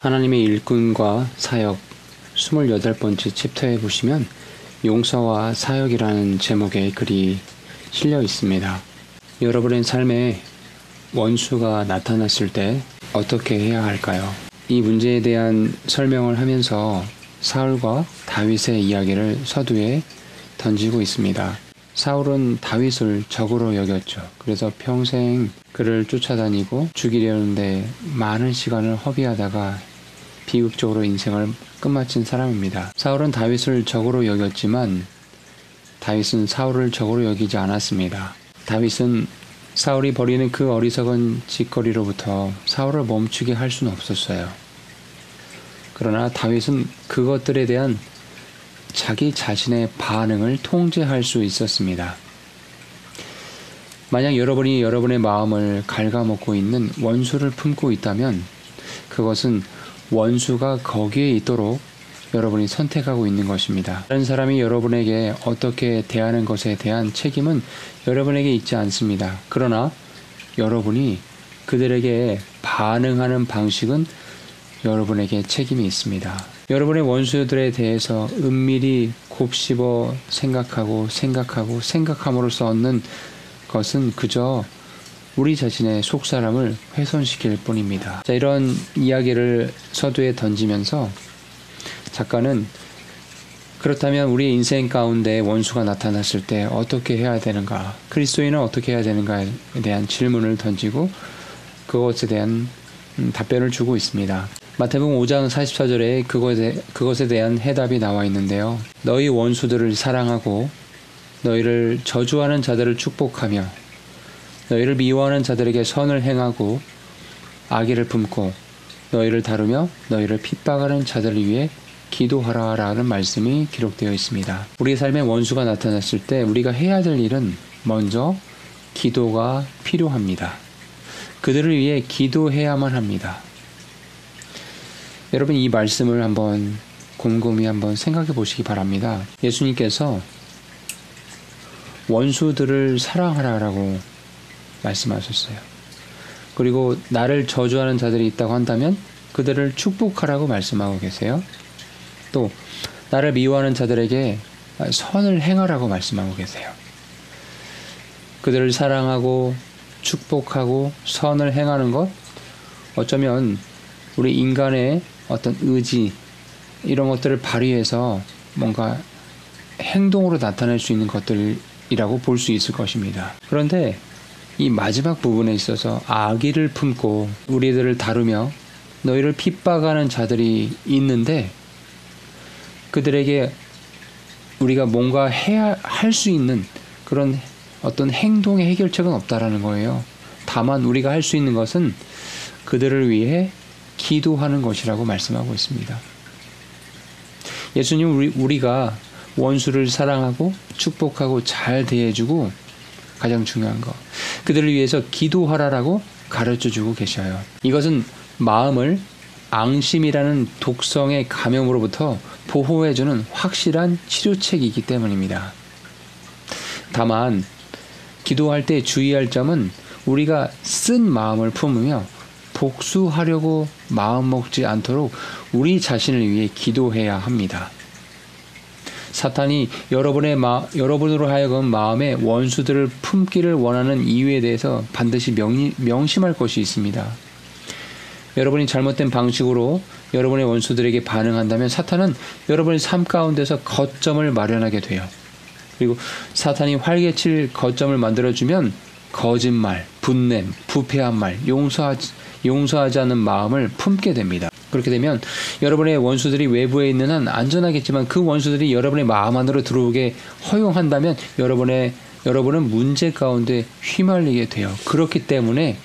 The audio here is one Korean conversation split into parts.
하나님의 일꾼과 사역 28번째 챕터에 보시면 용서와 사역이라는 제목의 글이 실려 있습니다. 여러분의 삶에 원수가 나타났을 때 어떻게 해야 할까요? 이 문제에 대한 설명을 하면서 사울과 다윗의 이야기를 서두에 던지고 있습니다. 사울은 다윗을 적으로 여겼죠. 그래서 평생 그를 쫓아다니고 죽이려는데 많은 시간을 허비하다가 비극적으로 인생을 끝마친 사람입니다. 사울은 다윗을 적으로 여겼지만 다윗은 사울을 적으로 여기지 않았습니다. 다윗은 사울이 벌이는 그 어리석은 짓거리로부터 사울을 멈추게 할 수는 없었어요. 그러나 다윗은 그것들에 대한 자기 자신의 반응을 통제할 수 있었습니다. 만약 여러분이 여러분의 마음을 갉아먹고 있는 원수를 품고 있다면 그것은 원수가 거기에 있도록 여러분이 선택하고 있는 것입니다. 다른 사람이 여러분에게 어떻게 대하는 것에 대한 책임은 여러분에게 있지 않습니다. 그러나 여러분이 그들에게 반응하는 방식은 여러분에게 책임이 있습니다. 여러분의 원수들에 대해서 은밀히 곱씹어 생각함으로써 얻는 것은 그저 우리 자신의 속사람을 훼손시킬 뿐입니다. 자, 이런 이야기를 서두에 던지면서 작가는 그렇다면 우리의 인생 가운데 원수가 나타났을 때 어떻게 해야 되는가, 그리스도인은 어떻게 해야 되는가에 대한 질문을 던지고 그것에 대한 답변을 주고 있습니다. 마태복음 5장 44절에 그것에 대한 해답이 나와 있는데요. 너희 원수들을 사랑하고 너희를 저주하는 자들을 축복하며 너희를 미워하는 자들에게 선을 행하고 악의를 품고 너희를 다루며 너희를 핍박하는 자들을 위해 기도하라 라는 말씀이 기록되어 있습니다. 우리의 삶에 원수가 나타났을 때 우리가 해야 될 일은 먼저 기도가 필요합니다. 그들을 위해 기도해야만 합니다. 여러분, 이 말씀을 한번 곰곰이 한번 생각해 보시기 바랍니다. 예수님께서 원수들을 사랑하라라고 말씀하셨어요. 그리고 나를 저주하는 자들이 있다고 한다면 그들을 축복하라고 말씀하고 계세요. 또 나를 미워하는 자들에게 선을 행하라고 말씀하고 계세요. 그들을 사랑하고 축복하고 선을 행하는 것, 어쩌면 우리 인간의 어떤 의지 이런 것들을 발휘해서 뭔가 행동으로 나타낼 수 있는 것들이라고 볼 수 있을 것입니다. 그런데 이 마지막 부분에 있어서 악의를 품고 우리들을 다루며 너희를 핍박하는 자들이 있는데 그들에게 우리가 뭔가 해야 할 수 있는 그런 어떤 행동의 해결책은 없다라는 거예요. 다만 우리가 할 수 있는 것은 그들을 위해 기도하는 것이라고 말씀하고 있습니다. 예수님, 우리가 원수를 사랑하고 축복하고 잘 대해주고 가장 중요한 거, 그들을 위해서 기도하라라고 가르쳐주고 계셔요. 이것은 마음을 앙심이라는 독성의 감염으로부터 보호해주는 확실한 치료책이기 때문입니다. 다만 기도할 때 주의할 점은 우리가 쓴 마음을 품으며 복수하려고 마음먹지 않도록 우리 자신을 위해 기도해야 합니다. 사탄이 여러분으로 하여금 마음에 원수들을 품기를 원하는 이유에 대해서 반드시 명심할 것이 있습니다. 여러분이 잘못된 방식으로 여러분의 원수들에게 반응한다면 사탄은 여러분의 삶 가운데서 거점을 마련하게 돼요. 그리고 사탄이 활개칠 거점을 만들어주면 거짓말, 분냄, 부패한 말, 용서하지 않는 마음을 품게 됩니다. 그렇게 되면 여러분의 원수들이 외부에 있는 한 안전하겠지만 그 원수들이 여러분의 마음 안으로 들어오게 허용한다면 여러분은 문제 가운데 휘말리게 돼요. 그렇기 때문에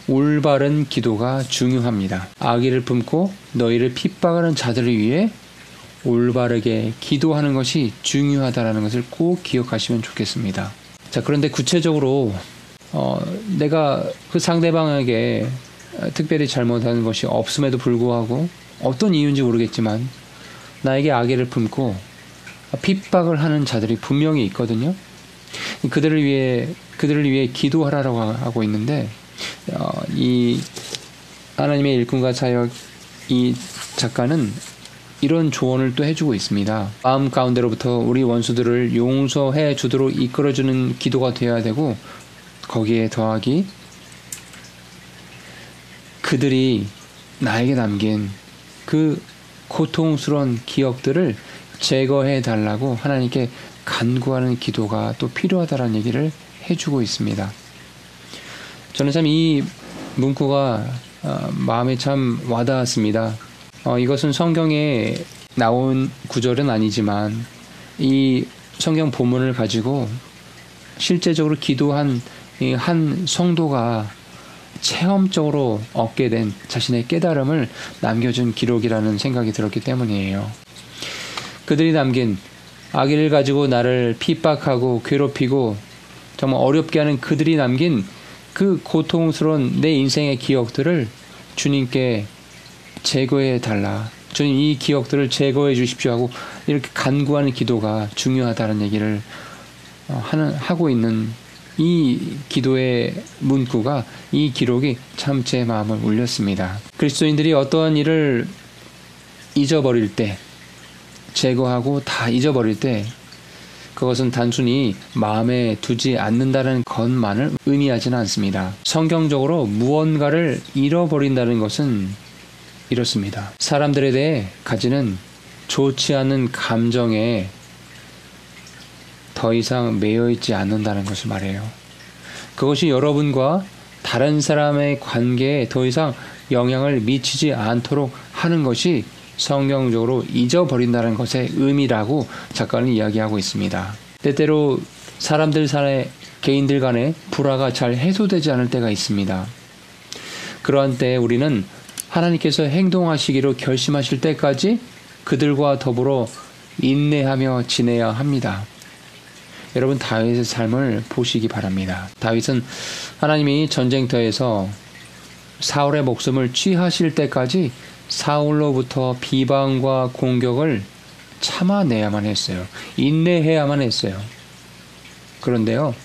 올바른 기도가 중요합니다. 악의를 품고 너희를 핍박하는 자들을 위해 올바르게 기도하는 것이 중요하다는 것을 꼭 기억하시면 좋겠습니다. 자, 그런데 구체적으로 내가 그 상대방에게 특별히 잘못하는 것이 없음에도 불구하고 어떤 이유인지 모르겠지만 나에게 악의를 품고 핍박을 하는 자들이 분명히 있거든요. 그들을 위해 기도하라고 하고 있는데 이 하나님의 일꾼과 사역 이 작가는 이런 조언을 또 해주고 있습니다. 마음 가운데로부터 우리 원수들을 용서해 주도록 이끌어주는 기도가 되어야 되고, 거기에 더하기 그들이 나에게 남긴 그 고통스러운 기억들을 제거해 달라고 하나님께 간구하는 기도가 또 필요하다는 얘기를 해주고 있습니다. 저는 참 이 문구가 마음에 참 와닿았습니다. 이것은 성경에 나온 구절은 아니지만 이 성경 본문을 가지고 실제적으로 기도한 한 성도가 체험적으로 얻게 된 자신의 깨달음을 남겨준 기록이라는 생각이 들었기 때문이에요. 그들이 남긴 악의를 가지고 나를 핍박하고 괴롭히고 정말 어렵게 하는 그들이 남긴 그 고통스러운 내 인생의 기억들을 주님께 제거해 달라. 주님, 이 기억들을 제거해 주십시오 하고 이렇게 간구하는 기도가 중요하다는 얘기를 하고 있는 이 기도의 문구가, 이 기록이 참 제 마음을 울렸습니다. 그리스도인들이 어떠한 일을 잊어버릴 때, 제거하고 다 잊어버릴 때, 그것은 단순히 마음에 두지 않는다는 것만을 의미하지는 않습니다. 성경적으로 무언가를 잃어버린다는 것은 이렇습니다. 사람들에 대해 가지는 좋지 않은 감정에 더 이상 매여있지 않는다는 것을 말해요. 그것이 여러분과 다른 사람의 관계에 더 이상 영향을 미치지 않도록 하는 것이 성경적으로 잊어버린다는 것의 의미라고 작가는 이야기하고 있습니다. 때때로 사람들 사이에 개인들 간의 불화가 잘 해소되지 않을 때가 있습니다. 그러한 때에 우리는 하나님께서 행동하시기로 결심하실 때까지 그들과 더불어 인내하며 지내야 합니다. 여러분, 다윗의 삶을 보시기 바랍니다. 다윗은 하나님이 전쟁터에서 사울의 목숨을 취하실 때까지 사울로부터 비방과 공격을 참아내야만 했어요. 인내해야만 했어요. 그런데요,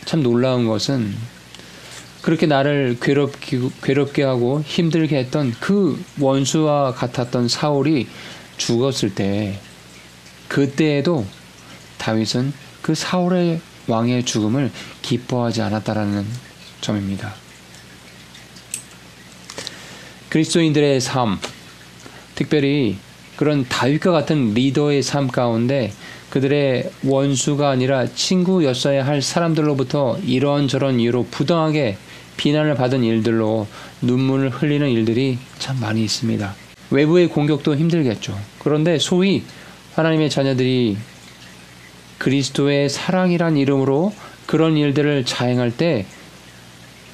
참 놀라운 것은 그렇게 나를 괴롭게 하고 힘들게 했던 그 원수와 같았던 사울이 죽었을 때, 그때에도 다윗은 그 사울의 왕의 죽음을 기뻐하지 않았다라는 점입니다. 그리스도인들의 삶, 특별히 그런 다윗과 같은 리더의 삶 가운데 그들의 원수가 아니라 친구였어야 할 사람들로부터 이런저런 이유로 부당하게 비난을 받은 일들로 눈물을 흘리는 일들이 참 많이 있습니다. 외부의 공격도 힘들겠죠. 그런데 소위 하나님의 자녀들이 그리스도의 사랑이란 이름으로 그런 일들을 자행할 때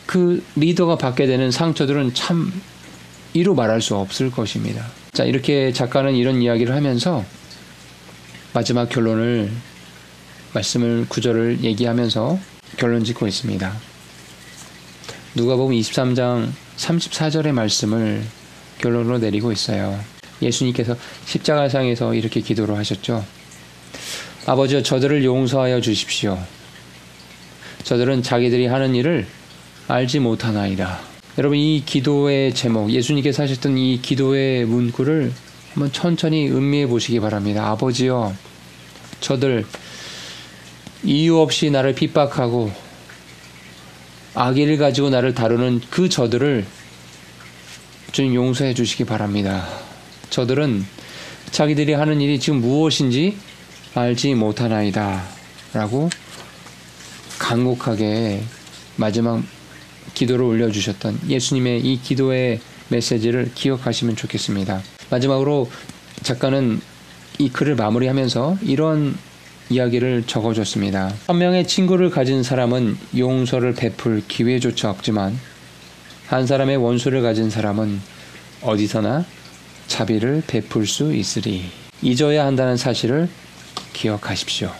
그 리더가 받게 되는 상처들은 참 이루 말할 수 없을 것입니다. 자, 이렇게 작가는 이런 이야기를 하면서 마지막 결론을, 말씀을, 구절을 얘기하면서 결론 짓고 있습니다. 누가복음 23장 34절의 말씀을 결론으로 내리고 있어요. 예수님께서 십자가상에서 이렇게 기도를 하셨죠. 아버지여, 저들을 용서하여 주십시오. 저들은 자기들이 하는 일을 알지 못하나이다. 여러분, 이 기도의 제목, 예수님께서 하셨던 이 기도의 문구를 한번 천천히 음미해 보시기 바랍니다. 아버지여, 저들 이유 없이 나를 핍박하고 악의를 가지고 나를 다루는 그 저들을 주님 용서해 주시기 바랍니다. 저들은 자기들이 하는 일이 지금 무엇인지 알지 못하나이다 라고 간곡하게 마지막 기도를 올려주셨던 예수님의 이 기도의 메시지를 기억하시면 좋겠습니다. 마지막으로 작가는 이 글을 마무리하면서 이런 이야기를 적어줬습니다. 한 명의 친구를 가진 사람은 용서를 베풀 기회조차 없지만 한 사람의 원수를 가진 사람은 어디서나 자비를 베풀 수 있으리. 잊어야 한다는 사실을 기억하십시오.